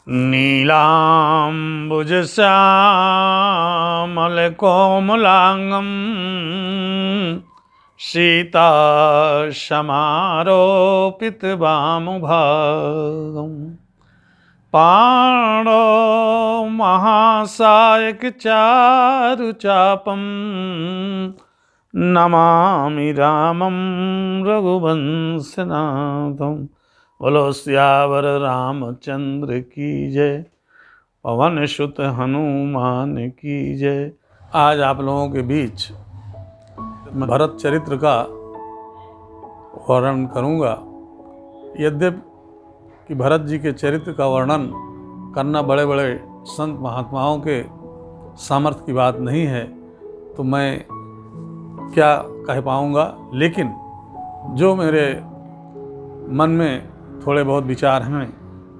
नीलाम्बुजश्यामलकोमलाङ्गं सीतासमारोपितवामभागं पाणौ महासायकचारुचापं नमामि रामं रघुवंशनाथं। बोलो सियावर रामचंद्र की जय, पवन सुत हनुमान की जय। आज आप लोगों के बीच भरत चरित्र का वर्णन करूंगा। यद्यपि कि भरत जी के चरित्र का वर्णन करना बड़े बड़े संत महात्माओं के सामर्थ्य की बात नहीं है, तो मैं क्या कह पाऊंगा, लेकिन जो मेरे मन में थोड़े बहुत विचार हैं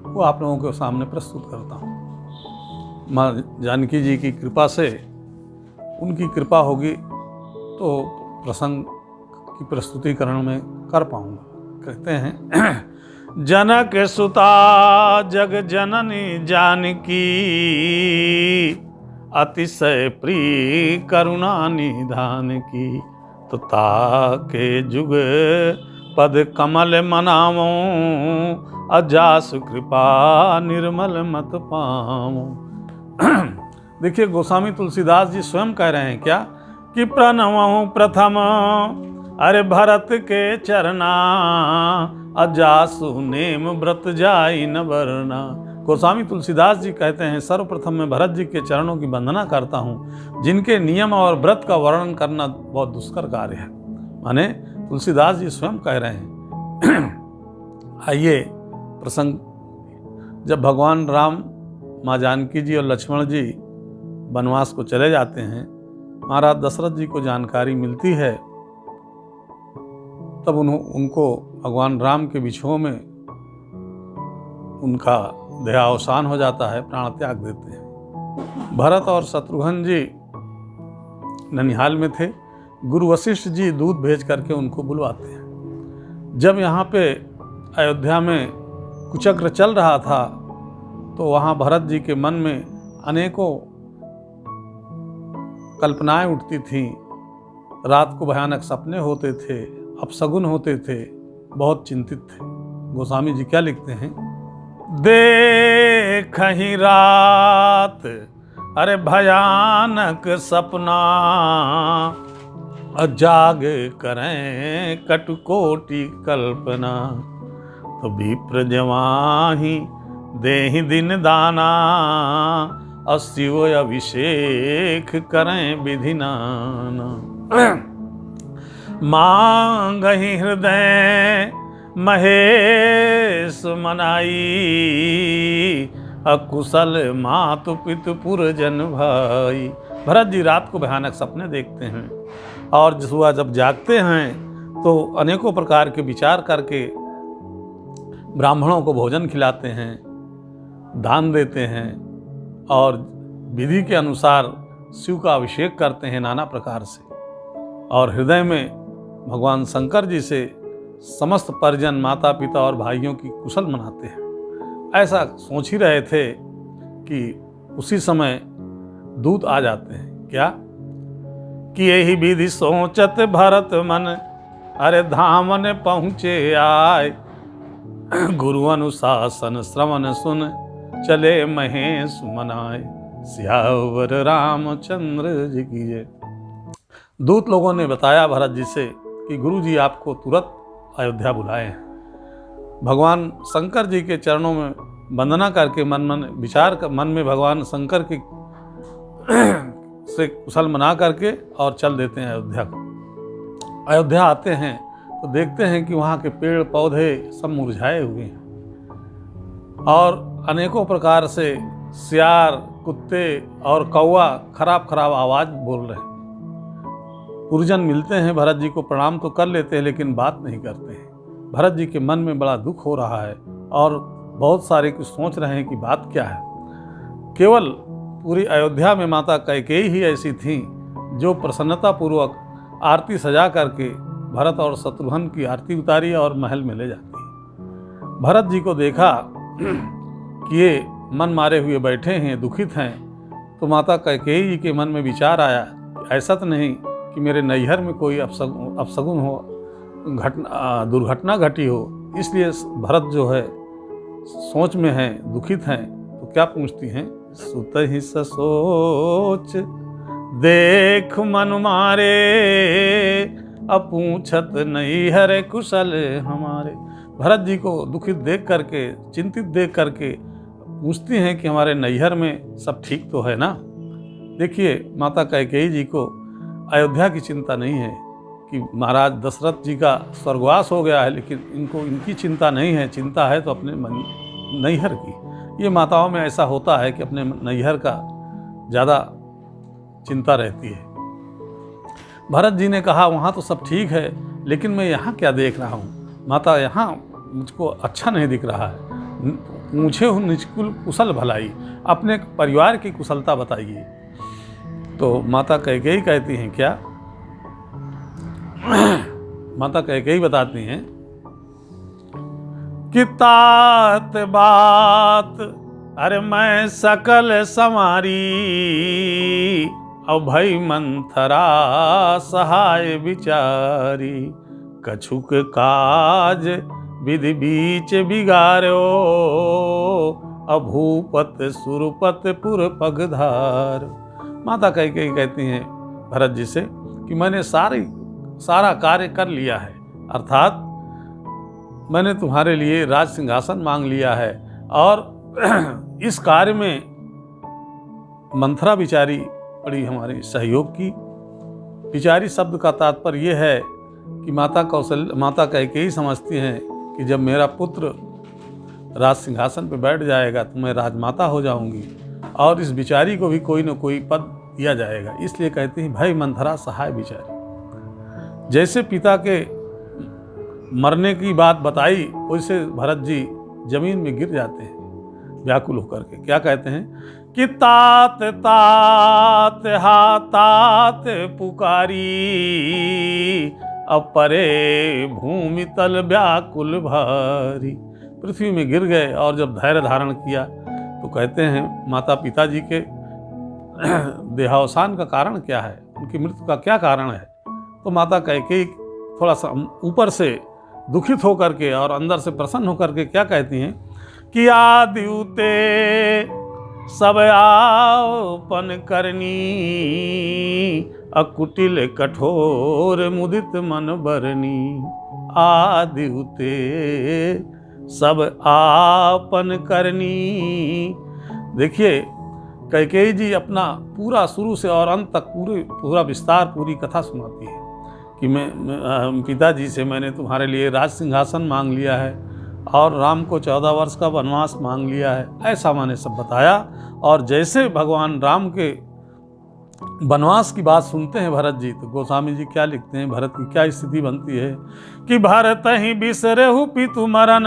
वो आप लोगों के सामने प्रस्तुत करता हूँ। माँ जानकी जी की कृपा से, उनकी कृपा होगी तो प्रसंग की प्रस्तुतिकरण में कर पाऊंगा। कहते हैं जनक सुता जग जननी जानकी, अतिशय प्रिय करुणा निधान की। तो ताके जुग पद कमल मनावो, अजासु कृपा निर्मल मत पावो। देखिए, गोस्वामी तुलसीदास जी स्वयं कह रहे हैं क्या कि प्रणवहु प्रथम अरे भरत के चरना, अजासु नेम व्रत जाई न वरना। गोस्वामी तुलसीदास जी कहते हैं सर्वप्रथम मैं भरत जी के चरणों की वंदना करता हूँ, जिनके नियम और व्रत का वर्णन करना बहुत दुष्कर कार्य है। माने तुलसीदास जी स्वयं कह रहे हैं। आइए प्रसंग, जब भगवान राम, माँ जानकी जी और लक्ष्मण जी वनवास को चले जाते हैं, महाराज दशरथ जी को जानकारी मिलती है, तब उनको भगवान राम के विछोह में उनका देहावसान हो जाता है, प्राण त्याग देते हैं। भरत और शत्रुघ्न जी ननिहाल में थे, गुरु वशिष्ठ जी दूध भेज करके उनको बुलवाते हैं। जब यहाँ पे अयोध्या में कुचक्र चल रहा था, तो वहाँ भरत जी के मन में अनेकों कल्पनाएं उठती थीं, रात को भयानक सपने होते थे, अपशगुन होते थे, बहुत चिंतित थे। गोस्वामी जी क्या लिखते हैं, देखहि रात अरे भयानक सपना, जाग करें कटुकोटि कल्पना। तो विप्र जवाही देहि दिन दाना, अशिव अभिषेक करें विधि नाना। मांगहि हृदय महेश मनाई, अकुशल मातु पितु पुरजन भाई। भरत जी रात को भयानक सपने देखते हैं और सुबह जब जागते हैं तो अनेकों प्रकार के विचार करके ब्राह्मणों को भोजन खिलाते हैं, दान देते हैं और विधि के अनुसार शिव का अभिषेक करते हैं नाना प्रकार से। और हृदय में भगवान शंकर जी से समस्त परिजन, माता पिता और भाइयों की कुशल मनाते हैं। ऐसा सोच ही रहे थे कि उसी समय दूत आ जाते हैं। क्या कि यही विधि सोचत भरत मन, अरे धामन पहुँचे आए। गुरु अनुशासन श्रवण सुन, चले महेश मनाए। सियावर रामचंद्र जी की जय। दूत लोगों ने बताया भरत जी से कि गुरु जी आपको तुरंत अयोध्या बुलाए हैं। भगवान शंकर जी के चरणों में वंदना करके मन में भगवान शंकर की से कुशल मना करके और चल देते हैं अयोध्या को। अयोध्या आते हैं तो देखते हैं कि वहाँ के पेड़ पौधे सब मुरझाए हुए हैं और अनेकों प्रकार से सियार, कुत्ते और कौवा खराब खराब आवाज बोल रहे हैं। पुरजन मिलते हैं, भरत जी को प्रणाम तो कर लेते हैं लेकिन बात नहीं करते हैं। भरत जी के मन में बड़ा दुख हो रहा है और बहुत सारे कुछ सोच रहे हैं कि बात क्या है। केवल पूरी अयोध्या में माता कैकेयी ही ऐसी थी जो प्रसन्नतापूर्वक आरती सजा करके भरत और शत्रुघ्न की आरती उतारी और महल में ले जाती। भरत जी को देखा कि ये मन मारे हुए बैठे हैं, दुखित हैं। तो माता कैकेयी जी के मन में विचार आया, ऐसा तो नहीं कि मेरे नैहर में कोई अपशगुन हो, दुर्घटना घटी हो, इसलिए भरत जो है सोच में हैं, दुखित हैं। तो क्या पूछती हैं, सुत ही सोच देख मन मारे, अब पूछत नहीं हरे कुशल हमारे। भरत जी को दुखित देख करके, चिंतित देख करके पूछती हैं कि हमारे नैहर में सब ठीक तो है ना। देखिए, माता कैकेयी जी को अयोध्या की चिंता नहीं है कि महाराज दशरथ जी का स्वर्गवास हो गया है, लेकिन इनको इनकी चिंता नहीं है। चिंता है तो अपने नैहर की। ये माताओं में ऐसा होता है कि अपने नैहर का ज़्यादा चिंता रहती है। भरत जी ने कहा वहाँ तो सब ठीक है, लेकिन मैं यहाँ क्या देख रहा हूँ माता, यहाँ मुझको अच्छा नहीं दिख रहा है। पूछे हूँ निष्कुल कुशल भलाई, अपने परिवार की कुशलता बताइए। तो माता कैकेयी कहती हैं क्या, माता कैकेयी बताती हैं कि तात बात अरे मैं सकल समारी, अब भई मंथरा सहाय विचारी, कछुक काज विधि बीच बिगारो, अभूपत सुरपत पुर पगधार। माता कैकेयी कहती हैं भरत जी से कि मैंने सारा कार्य कर लिया है, अर्थात मैंने तुम्हारे लिए राज सिंहासन मांग लिया है। और इस कार्य में मंथरा बिचारी बड़ी हमारी सहयोग की। बिचारी शब्द का तात्पर्य यह है कि माता कैकेयी समझती हैं कि जब मेरा पुत्र राज सिंहासन पर बैठ जाएगा तो मैं राजमाता हो जाऊंगी, और इस बिचारी को भी कोई न कोई पद दिया जाएगा। इसलिए कहती हैं भाई मंथरा सहाय बिचारी। जैसे पिता के मरने की बात बताई, वैसे भरत जी जमीन में गिर जाते हैं व्याकुल होकर के। क्या कहते हैं कि तात तात हा तात पुकारी, अब परे भूमि तल व्याकुल भारी। पृथ्वी में गिर गए और जब धैर्य धारण किया तो कहते हैं माता पिता जी के देहावसान का कारण क्या है, उनकी मृत्यु का क्या कारण है। तो माता कैकेयी थोड़ा सा ऊपर से दुखित होकर के और अंदर से प्रसन्न होकर के क्या कहती हैं कि आदिउते सब आपन करनी, अकुटिल कठोर मुदित मन बरनी। आदिउते सब आपन करनी। देखिए, कैकेयी जी अपना पूरा शुरू से और अंत तक पूरा विस्तार, पूरी कथा सुनाती है कि मैं पिताजी से मैंने तुम्हारे लिए राज सिंहासन मांग लिया है और राम को 14 वर्ष का वनवास मांग लिया है, ऐसा मैंने सब बताया। और जैसे भगवान राम के वनवास की बात सुनते हैं भरत जी, तो गोस्वामी जी क्या लिखते हैं, भरत की क्या स्थिति बनती है कि भरत ही बिसरहु पितु मरन,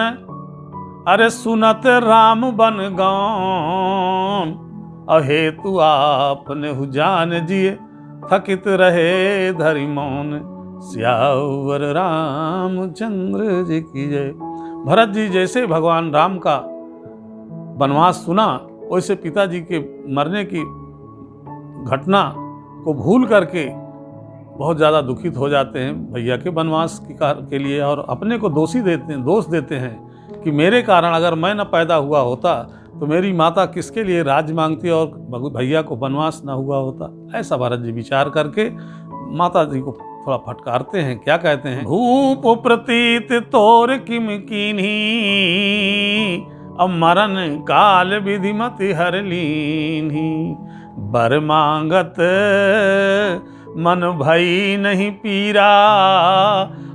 अरे सुनत राम बन गौन, अहेतु आपने हु जान जिए, थकित रहे धरि मौन, सियावर रामचंद्र जी की जय। भरत जी जैसे भगवान राम का वनवास सुना, वैसे पिताजी के मरने की घटना को भूल करके बहुत ज़्यादा दुखित हो जाते हैं भैया के वनवास के लिए, और अपने को दोष देते हैं कि मेरे कारण अगर मैं न पैदा हुआ होता तो मेरी माता किसके लिए राज मांगती और भैया को वनवास ना हुआ होता। ऐसा भरत जी विचार करके माता जी को थोड़ा फटकारते हैं। क्या कहते हैं, भूप प्रतीत तोर किम कीन्ही, अब मरण काल विधिमति हर लीन्ही, बर मांगत मन भई नहीं पीरा,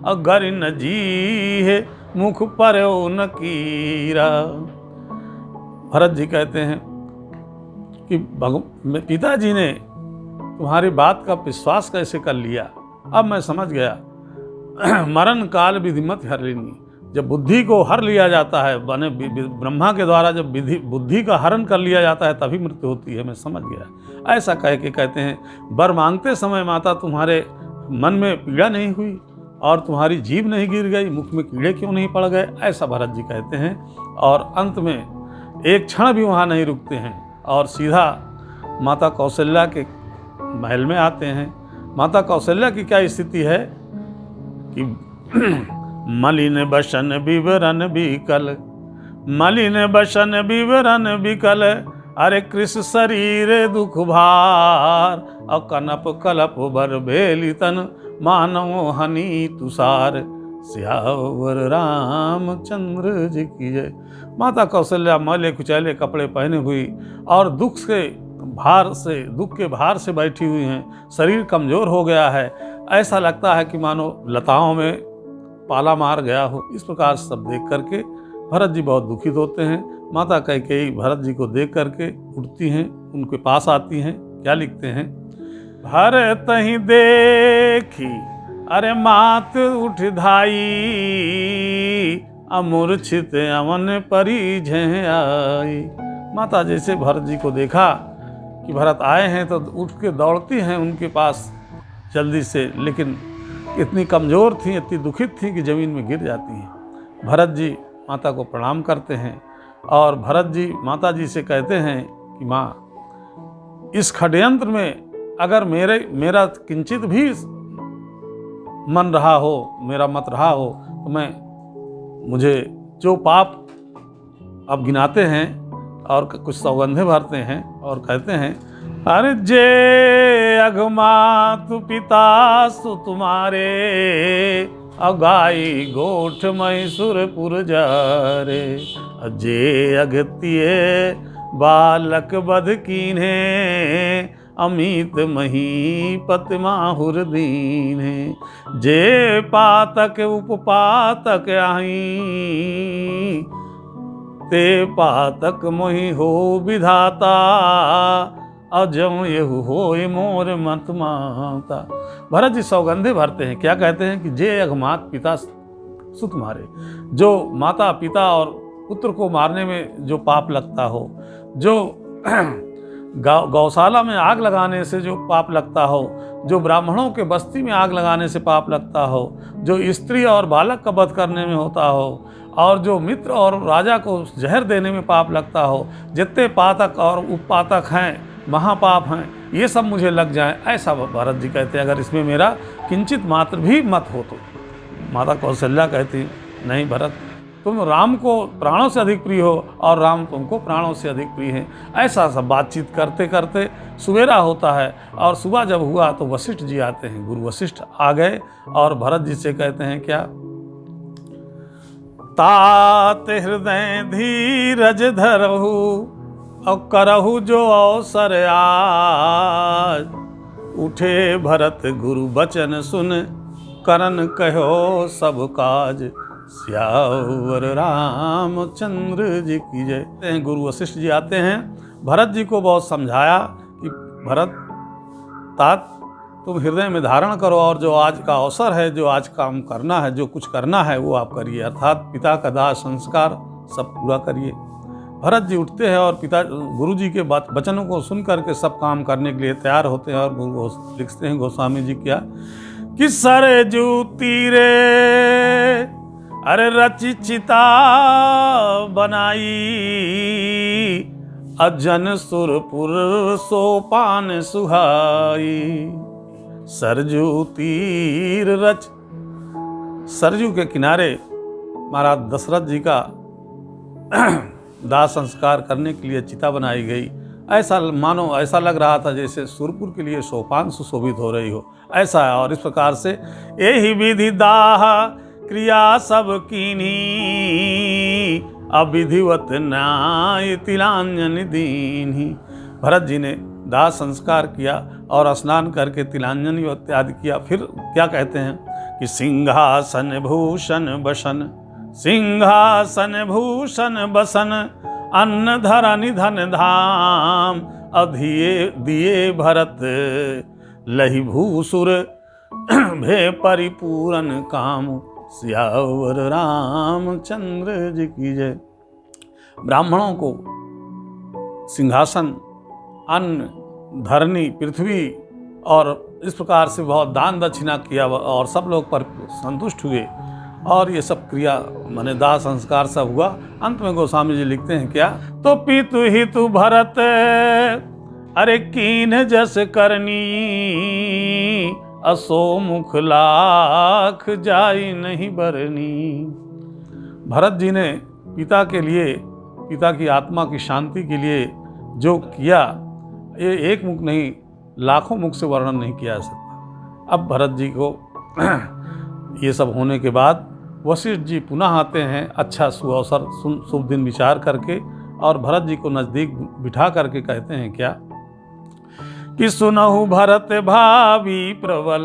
अगर न जी है मुख पर न कीरा। भरत जी कहते हैं कि पिताजी ने तुम्हारी बात का विश्वास कैसे कर लिया, अब मैं समझ गया। मरण काल विधिमत हर लेनी, जब बुद्धि को हर लिया जाता है, बने ब्रह्मा के द्वारा जब बुद्धि का हरण कर लिया जाता है तभी मृत्यु होती है, मैं समझ गया। ऐसा कह के कहते हैं वर मांगते समय माता तुम्हारे मन में पीड़ा नहीं हुई और तुम्हारी जीभ नहीं गिर गई, मुख में कीड़े क्यों नहीं पड़ गए, ऐसा भरत जी कहते हैं। और अंत में एक क्षण भी वहाँ नहीं रुकते हैं और सीधा माता कौशल्या के महल में आते हैं। माता कौशल्या की क्या स्थिति है कि मलिन बसन विवरण विकल, मलिन बसन विवरण विकल, अरे कृष शरीर दुख भार, और कनप कलप भर भेली तन, मानव हनी तुषार, सियावर रामचंद्र जी की जय। माता कौशल्या मैले कुचैले कपड़े पहने हुई और दुख के भार से बैठी हुई हैं। शरीर कमज़ोर हो गया है, ऐसा लगता है कि मानो लताओं में पाला मार गया हो। इस प्रकार सब देख करके भरत जी बहुत दुखित होते हैं। माता कैकेयी भरत जी को देख करके उठती हैं, उनके पास आती हैं। क्या लिखते हैं? भरत ही देखी अरे मात उठ धाई, अमूर्छित अमन परिझ आई। माता जैसे भरत जी को देखा कि भरत आए हैं तो उठ के दौड़ती हैं उनके पास जल्दी से, लेकिन इतनी कमज़ोर थी, इतनी दुखित थी कि ज़मीन में गिर जाती हैं। भरत जी माता को प्रणाम करते हैं और भरत जी माता जी से कहते हैं कि माँ, इस षड्यंत्र में अगर मेरा किंचित भी मन रहा हो, मेरा मत रहा हो, तो मुझे जो पाप अब गिनाते हैं और कुछ सौगंधे भरते हैं और कहते हैं, अरे जे अघमातु पिता सु तुम्हारे, अगाई गोठ मैसूरपुर जारे, जे अगतिये बालक बध कीन्हे, अमित महीपत माहुर दीन्हे, जे पातक उपपातक आही, ते पातक मोहि हो विधाता, अजम यहु होय मोर मत माता। भरत जी सौगंधे भरते हैं। क्या कहते हैं कि जे अघमात पिता सुत मारे, जो माता पिता और पुत्र को मारने में जो पाप लगता हो, जो गौशाला में आग लगाने से जो पाप लगता हो, जो ब्राह्मणों के बस्ती में आग लगाने से पाप लगता हो, जो स्त्री और बालक का वध करने में होता हो, और जो मित्र और राजा को जहर देने में पाप लगता हो, जितने पातक और उपपातक हैं, महापाप हैं, ये सब मुझे लग जाएं, ऐसा भरत जी कहते हैं, अगर इसमें मेरा किंचित मात्र भी मत हो तो। माता कौशल्या कहती, नहीं भरत, तुम राम को प्राणों से अधिक प्रिय हो और राम तुमको प्राणों से अधिक प्रिय हैं। ऐसा सब बातचीत करते करते सवेरा होता है और सुबह जब हुआ तो वशिष्ठ जी आते हैं। गुरु वशिष्ठ आ गए और भरत जी से कहते हैं क्या? तात हृदय धीरज धरहु, और करहु जो अवसर आज, उठे भरत गुरु बचन सुन, करन कहो सब काज, सियावर रामचंद्र जी की जय। गुरु वशिष्ठ जी आते हैं, भरत जी को बहुत समझाया कि भरत तात तुम हृदय में धारण करो और जो आज का अवसर है, जो आज काम करना है, जो कुछ करना है वो आप करिए, अर्थात पिता का दाह संस्कार सब पूरा करिए। भरत जी उठते हैं और गुरु जी के वचनों को सुन करके सब काम करने के लिए तैयार होते हैं। और गुरु लिखते हैं गोस्वामी जी क्या कि सरजू तीरे अरे रचि चिता बनाई, अजन सुरपुर सोपान सुहाई, सरजू तीर रच। सरजू के किनारे महाराज दशरथ जी का दाह संस्कार करने के लिए चिता बनाई गई। ऐसा मानो ऐसा लग रहा था जैसे सुरपुर के लिए सोपान सुशोभित हो रही हो, ऐसा है। और इस प्रकार से यही विधि दाह क्रिया सब कीनी, अविधिवत न्याय तिलांजन दीन्ही। भरत जी ने दाह संस्कार किया और स्नान करके तिलांजन इत्यादि किया। फिर क्या कहते हैं कि सिंहासन भूषण बसन, सिंहासन भूषण बसन, अन्न धरा निधन धाम, अधिये दिए भरत लहि भूसुर, भे परिपूरन काम, सियावर रामचंद्र जी की जय। ब्राह्मणों को सिंहासन, अन्न, धरनी, पृथ्वी और इस प्रकार से बहुत दान दक्षिणा किया और सब लोग पर संतुष्ट हुए। और ये सब क्रिया माने दाह संस्कार सब हुआ। अंत में गोस्वामी जी लिखते हैं क्या, तो पितु हितु भरत अरे कीन जस करनी, असो मुख लाख जाई नहीं बरनी। भरत जी ने पिता के लिए, पिता की आत्मा की शांति के लिए जो किया, ये एक मुख नहीं लाखों मुख से वर्णन नहीं किया जा सकता। अब भरत जी को ये सब होने के बाद वशिष्ठ जी पुनः आते हैं, अच्छा सुअवसर शुभ दिन विचार करके, और भरत जी को नज़दीक बिठा करके कहते हैं क्या कि सुनहु भरत भावी प्रबल,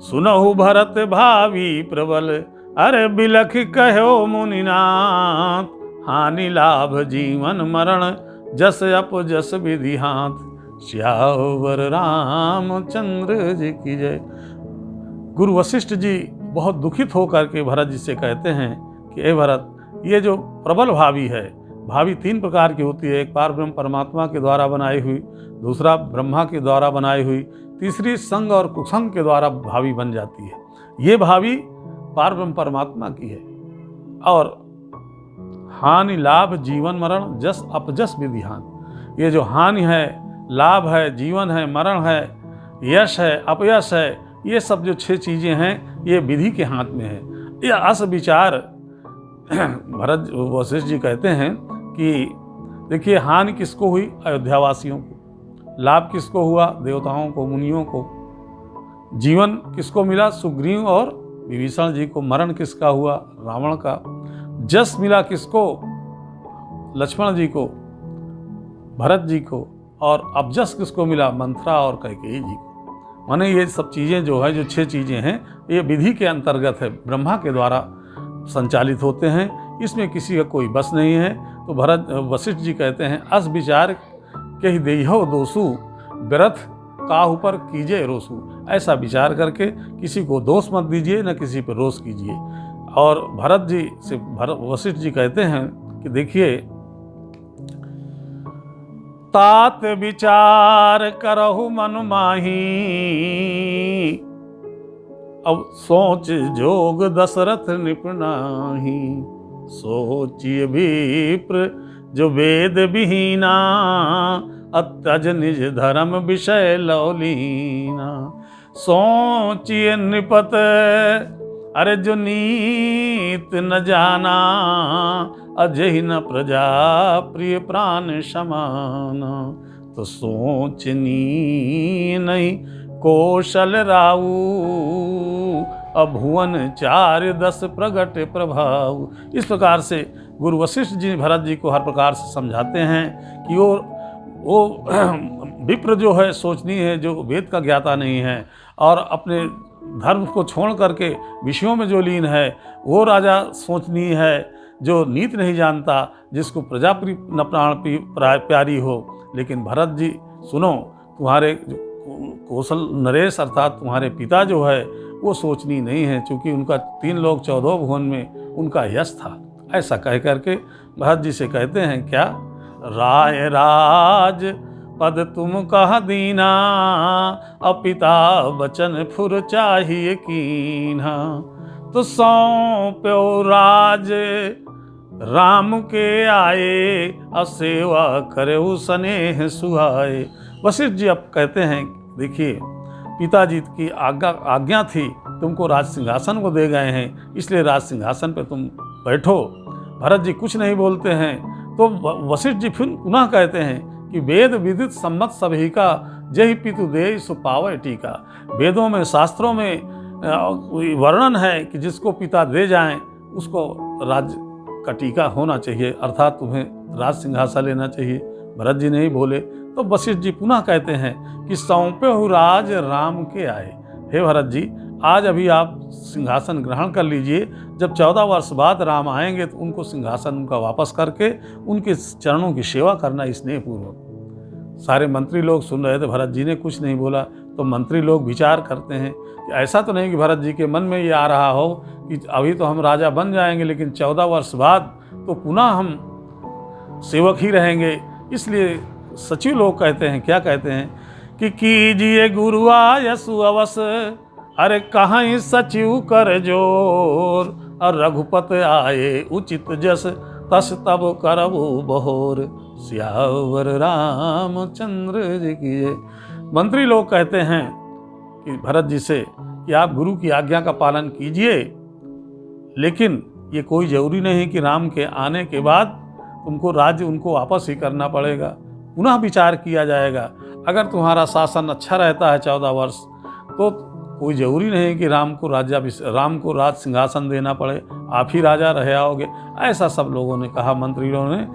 सुनहु भरत भावी प्रबल, अरे बिलख कहो मुनिनाथ, हानि लाभ जीवन मरण, जस अप जस विधि हाथ, श्यावर रामचंद्र जी की जय। गुरु वशिष्ठ जी बहुत दुखित होकर के भरत जी से कहते हैं कि हे भरत, ये जो प्रबल भावी है, भावी तीन प्रकार की होती है, एक पारब्रह्म परमात्मा के द्वारा बनाई हुई, दूसरा ब्रह्मा के द्वारा बनाई हुई, तीसरी संग और कुसंग के द्वारा भावी बन जाती है। ये भावी पारब्रह्म परमात्मा की है। और हानि लाभ जीवन मरण जस अपजस विधि हानि, ये जो हानि है, लाभ है, जीवन है, मरण है, यश है, अपयश है, ये सब जो 6 चीज़ें हैं ये विधि के हाथ में है। ये अस विचार भरत वशिष्ठ जी कहते हैं कि देखिए, हानि किसको हुई? अयोध्यावासियों को। लाभ किसको हुआ? देवताओं को, मुनियों को। जीवन किसको मिला? सुग्रीव और विभीषण जी को। मरण किसका हुआ? रावण का। जस मिला किसको? लक्ष्मण जी को, भरत जी को। और अपजस किसको मिला? मंथरा और कैकेयी जी को। माने ये सब चीज़ें जो है, जो 6 चीज़ें हैं, ये विधि के अंतर्गत है, ब्रह्मा के द्वारा संचालित होते हैं, इसमें किसी का कोई बस नहीं है। तो भरत वशिष्ठ जी कहते हैं, अस विचार के ही देहो दोषु, व्यर्थ काहू पर कीजिए रोसू। ऐसा विचार करके किसी को दोष मत दीजिए, न किसी पर रोष कीजिए। और भरत जी से वशिष्ठ जी कहते हैं कि देखिए, तात विचार करहु मन माही, अब सोच जोग दशरथ निपुणाही। सोचिए विप्र जो वेद विहीना, अत्यज निज धर्म विषय लौलीना। सोचिए नृपत अरे जो नीत न जाना, अजहि न प्रजा प्रिय प्राण समाना। तो सोचनी नहीं कौशल राऊ, अभुवन 4-10 प्रगट प्रभाव। इस प्रकार से गुरु वशिष्ठ जी भरत जी को हर प्रकार से समझाते हैं कि वो विप्र जो है सोचनी है, जो वेद का ज्ञाता नहीं है और अपने धर्म को छोड़ करके विषयों में जो लीन है, वो राजा सोचनी है जो नीत नहीं जानता, जिसको प्रजा न प्राण प्यारी हो। लेकिन भरत जी सुनो, तुम्हारे कौशल नरेश अर्थात तुम्हारे पिता जो है वो सोचनी नहीं है, क्योंकि उनका 3 लोक 14 भुवन में उनका यश था। ऐसा कह करके भरत जी से कहते हैं क्या, राय राज पद तुम कह दीना, अपिता वचन फुर चाहिए कीन्हा। तो सौंप्यो राज राम के आए, असेवा करे स्नेह सुहाए। वशिष्ठ जी अब कहते हैं, देखिए पिताजी की आज्ञा थी, तुमको राज सिंहासन को दे गए हैं, इसलिए राज सिंहासन पे तुम बैठो। भरत जी कुछ नहीं बोलते हैं। तो वशिष्ठ जी फिर पुनः कहते हैं कि वेद विदित सम्मत सभी का, जय पितु दे सो पावै टीका। वेदों में, शास्त्रों में वर्णन है कि जिसको पिता दे जाएं उसको राज का टीका होना चाहिए, अर्थात तुम्हें राज सिंहासन लेना चाहिए। भरत जी नहीं बोले। तो वशिष्ठ जी पुनः कहते हैं कि सौंपे हु राज राम के आए। हे भरत जी, आज अभी आप सिंहासन ग्रहण कर लीजिए, जब 14 वर्ष बाद राम आएंगे तो उनको सिंहासन उनका वापस करके उनके चरणों की सेवा करना स्नेहपूर्वक। सारे मंत्री लोग सुन रहे थे, भरत जी ने कुछ नहीं बोला। तो मंत्री लोग विचार करते हैं कि ऐसा तो नहीं कि भरत जी के मन में ये आ रहा हो कि अभी तो हम राजा बन जाएंगे, लेकिन 14 वर्ष बाद तो पुनः हम सेवक ही रहेंगे। इसलिए सचिव लोग कहते हैं, क्या कहते हैं कि कीजिए गुरुआ यसु अवस, अरे कहाँ सचिव कर जोर। और रघुपत आए उचित जस तस तब करबो बहोर सियावर रामचंद्र जी की जय। मंत्री लोग कहते हैं कि भरत जी से कि आप गुरु की आज्ञा का पालन कीजिए, लेकिन ये कोई जरूरी नहीं कि राम के आने के बाद तुमको राज्य उनको वापस ही करना पड़ेगा, पुनः विचार किया जाएगा। अगर तुम्हारा शासन अच्छा रहता है 14 वर्ष, तो कोई जरूरी नहीं कि राम को राज सिंहासन देना पड़े, आप ही राजा रह आओगे। ऐसा सब लोगों ने कहा, मंत्रियों ने।